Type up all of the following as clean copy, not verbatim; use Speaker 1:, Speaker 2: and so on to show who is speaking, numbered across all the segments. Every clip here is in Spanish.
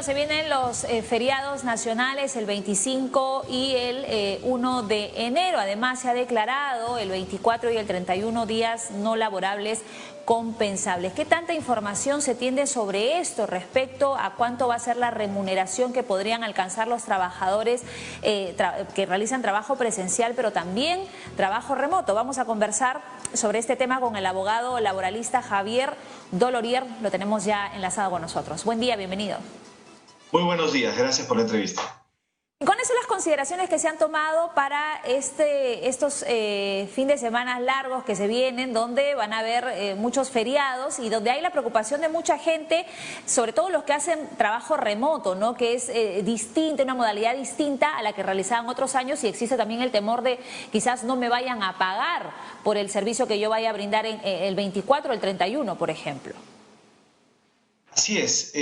Speaker 1: Bueno, se vienen los feriados nacionales, el 25 y el 1 de enero. Además, se ha declarado el 24 y el 31 días no laborables compensables. ¿Qué tanta información se tiene sobre esto respecto a cuánto va a ser la remuneración que podrían alcanzar los trabajadores que realizan trabajo presencial, pero también trabajo remoto? Vamos a conversar sobre este tema con el abogado laboralista Javier Dolorier. Lo tenemos ya enlazado con nosotros. Buen día, bienvenido.
Speaker 2: Muy buenos días, gracias por la entrevista.
Speaker 1: ¿Cuáles son las consideraciones que se han tomado para estos fin de semana largos que se vienen, donde van a haber muchos feriados y donde hay la preocupación de mucha gente, sobre todo los que hacen trabajo remoto, ¿no? Que es distinta, una modalidad distinta a la que realizaban otros años, y existe también el temor de quizás no me vayan a pagar por el servicio que yo vaya a brindar en el 24 o el 31, por ejemplo?
Speaker 2: Así es,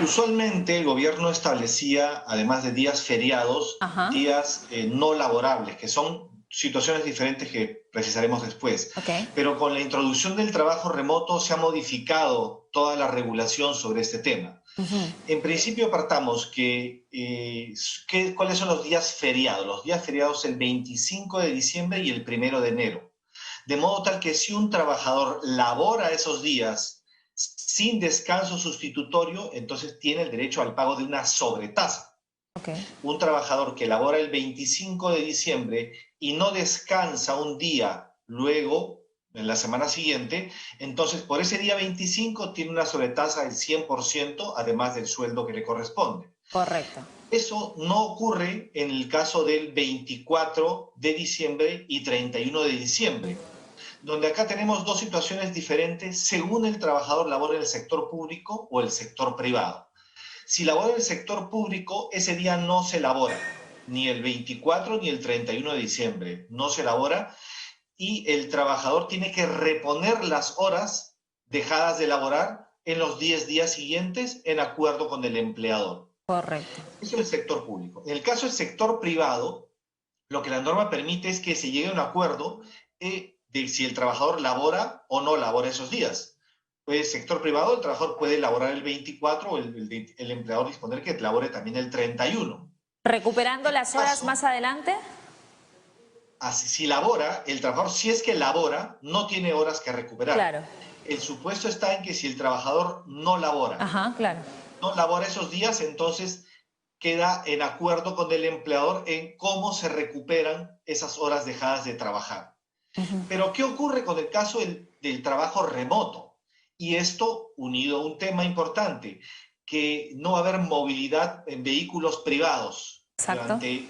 Speaker 2: usualmente el gobierno establecía, además de días feriados, días no laborables, que son situaciones diferentes que precisaremos después. Pero con la introducción del trabajo remoto se ha modificado toda la regulación sobre este tema. En principio partamos ¿cuáles son los días feriados? Los días feriados el 25 de diciembre y el 1 de enero. De modo tal que si un trabajador labora esos días sin descanso sustitutorio, entonces tiene el derecho al pago de una sobretasa. Un trabajador que labora el 25 de diciembre y no descansa un día luego, en la semana siguiente, entonces por ese día 25 tiene una sobretasa del 100%, además del sueldo que le corresponde.
Speaker 1: Correcto.
Speaker 2: Eso no ocurre en el caso del 24 de diciembre y 31 de diciembre. Donde acá tenemos dos situaciones diferentes según el trabajador labora en el sector público o el sector privado. Si labora en el sector público, ese día no se labora, ni el 24 ni el 31 de diciembre, no se labora, y el trabajador tiene que reponer las horas dejadas de laborar en los 10 días siguientes en acuerdo con el empleador.
Speaker 1: Correcto.
Speaker 2: Eso es el sector público. En el caso del sector privado, lo que la norma permite es que se llegue a un acuerdo de si el trabajador labora o no labora esos días. Pues el sector privado, el trabajador puede laborar el 24 o el empleador disponer que labore también el 31.
Speaker 1: ¿Recuperando las horas más adelante?
Speaker 2: Así, si labora, el trabajador, si es que labora, no tiene horas que recuperar.
Speaker 1: Claro.
Speaker 2: El supuesto está en que si el trabajador no labora, no labora esos días, entonces queda en acuerdo con el empleador en cómo se recuperan esas horas dejadas de trabajar. Pero ¿qué ocurre con el caso del trabajo remoto? Y esto unido a un tema importante, que no va a haber movilidad en vehículos privados durante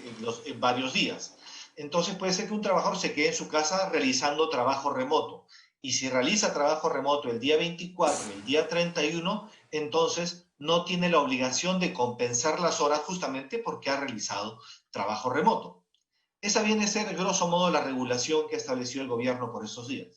Speaker 2: varios días. Entonces puede ser que un trabajador se quede en su casa realizando trabajo remoto. Y si realiza trabajo remoto el día 24 y el día 31, entonces no tiene la obligación de compensar las horas justamente porque ha realizado trabajo remoto. Esa viene a ser, grosso modo, la regulación que estableció el gobierno por estos días.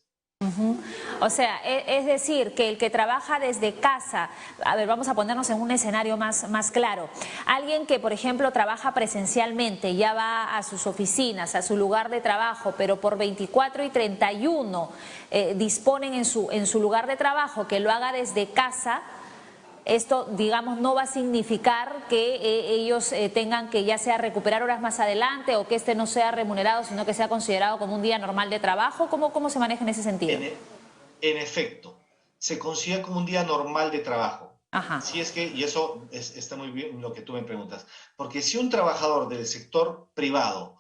Speaker 1: O sea, es decir, que el que trabaja desde casa, a ver, vamos a ponernos en un escenario más claro. Alguien que, por ejemplo, trabaja presencialmente, ya va a sus oficinas, a su lugar de trabajo, pero por 24 y 31 disponen en su lugar de trabajo que lo haga desde casa. Esto, digamos, no va a significar que ellos tengan que ya sea recuperar horas más adelante o que este no sea remunerado, sino que sea considerado como un día normal de trabajo. ¿Cómo se maneja en ese sentido?
Speaker 2: En efecto, se considera como un día normal de trabajo. Si es que, y eso está muy bien lo que tú me preguntas, porque si un trabajador del sector privado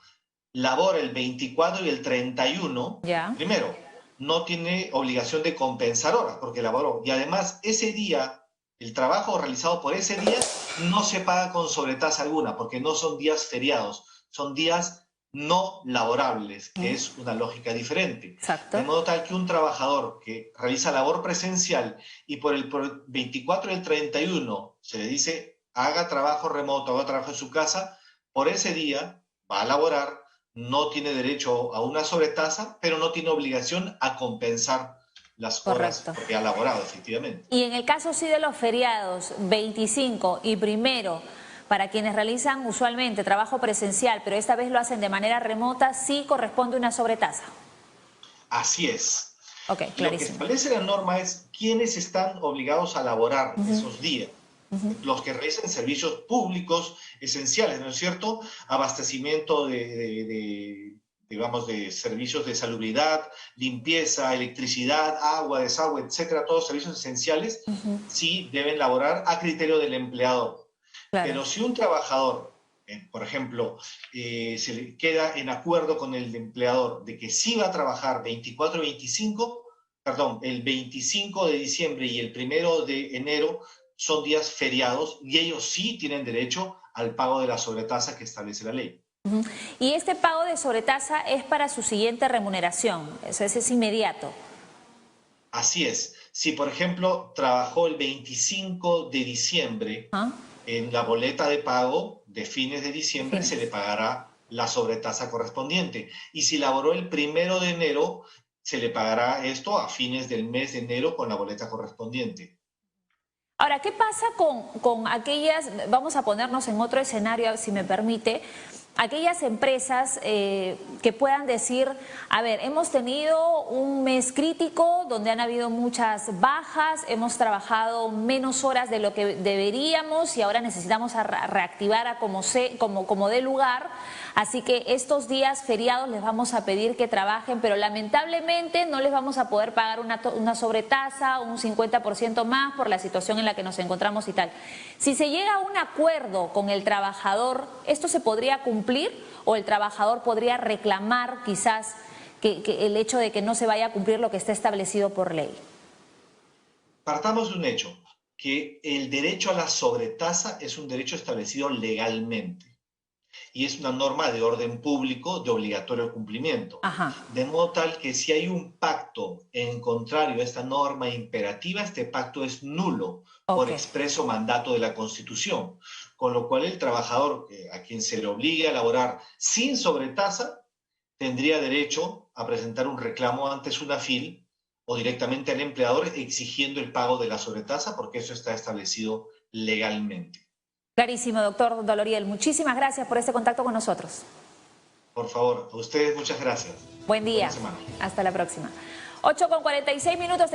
Speaker 2: labora el 24 y el 31, primero, no tiene obligación de compensar horas porque laboró, y además ese día, el trabajo realizado por ese día no se paga con sobretasa alguna, porque no son días feriados, son días no laborables, que es una lógica diferente. De modo tal que un trabajador que realiza labor presencial y por el 24 y el 31 se le dice haga trabajo remoto, haga trabajo en su casa, por ese día va a laborar, no tiene derecho a una sobretasa, pero no tiene obligación a compensar las horas porque ha laborado, efectivamente.
Speaker 1: Y en el caso sí de los feriados, 25 y 1, para quienes realizan usualmente trabajo presencial, pero esta vez lo hacen de manera remota, sí corresponde una sobretasa.
Speaker 2: Así es.
Speaker 1: Clarísimo.
Speaker 2: Lo que establece la norma es quiénes están obligados a laborar esos días. los que realizan servicios públicos esenciales, ¿no es cierto? Abastecimiento digamos, de servicios de salubridad, limpieza, electricidad, agua, desagüe, etcétera, todos servicios esenciales, sí deben laborar a criterio del empleador. Claro. Pero si un trabajador, por ejemplo, se le queda en acuerdo con el empleador de que sí va a trabajar 24 y 25, perdón, el 25 de diciembre y el 1 de enero son días feriados y ellos sí tienen derecho al pago de la sobretasa que establece la ley.
Speaker 1: Y este pago de sobretasa es para su siguiente remuneración, eso es inmediato.
Speaker 2: Así es. Si, por ejemplo, trabajó el 25 de diciembre, en la boleta de pago de fines de diciembre se le pagará la sobretasa correspondiente. Y si laboró el 1 de enero, se le pagará esto a fines del mes de enero con la boleta correspondiente.
Speaker 1: Ahora, ¿qué pasa con aquellas, vamos a ponernos en otro escenario, si me permite, aquellas empresas que puedan decir, a ver, hemos tenido un mes crítico donde han habido muchas bajas, hemos trabajado menos horas de lo que deberíamos y ahora necesitamos reactivar a como dé lugar, así que estos días feriados les vamos a pedir que trabajen, pero lamentablemente no les vamos a poder pagar una sobretasa, un 50% más por la situación en la que nos encontramos y tal. Si se llega a un acuerdo con el trabajador, ¿esto se podría cumplir o el trabajador podría reclamar quizás que el hecho de que no se vaya a cumplir lo que está establecido por ley?
Speaker 2: Partamos de un hecho, que el derecho a la sobretasa es un derecho establecido legalmente y es una norma de orden público de obligatorio cumplimiento. De modo tal que si hay un pacto en contrario a esta norma imperativa, este pacto es nulo por expreso mandato de la Constitución, con lo cual el trabajador a quien se le obligue a laborar sin sobretasa tendría derecho a presentar un reclamo ante SUNAFIL o directamente al empleador exigiendo el pago de la sobretasa porque eso está establecido legalmente.
Speaker 1: Clarísimo, doctor Doloriel. Muchísimas gracias por este contacto con nosotros.
Speaker 2: Por favor, a ustedes muchas gracias.
Speaker 1: Buen día. Hasta la próxima. 8:46 minutos.